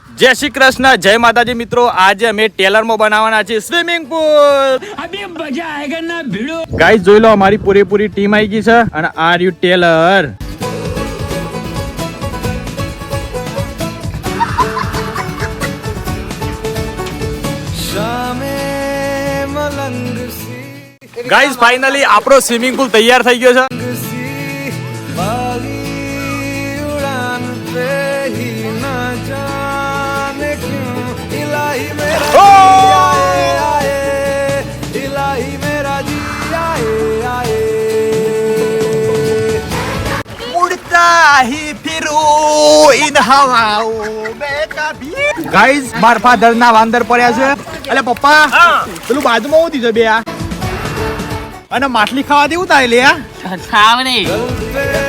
જય શ્રી કૃષ્ણ, જય માતાજી મિત્રો. આજે અમે ટેલરમાં બનાવવાના છે સ્વિમિંગ પુલ. અભી મજા આયેગા ના ભીડો. ગાઈસ જોઈ લો, અમારી પૂરેપૂરી ટીમ આવી ગઈ છે અને આ રહ્યું ટેલર. ગાઈસ ફાઇનલી આપણો સ્વિમિંગ પુલ તૈયાર થઈ ગયો છે. ગાઈસ માર ફાધર ના વાંદર પડ્યા છે. અલે પપ્પા, પેલું બાજુમાં હું દીધું બે આ અને માટલી ખાવા દેવું તારે લે આ ખાવ નહીં.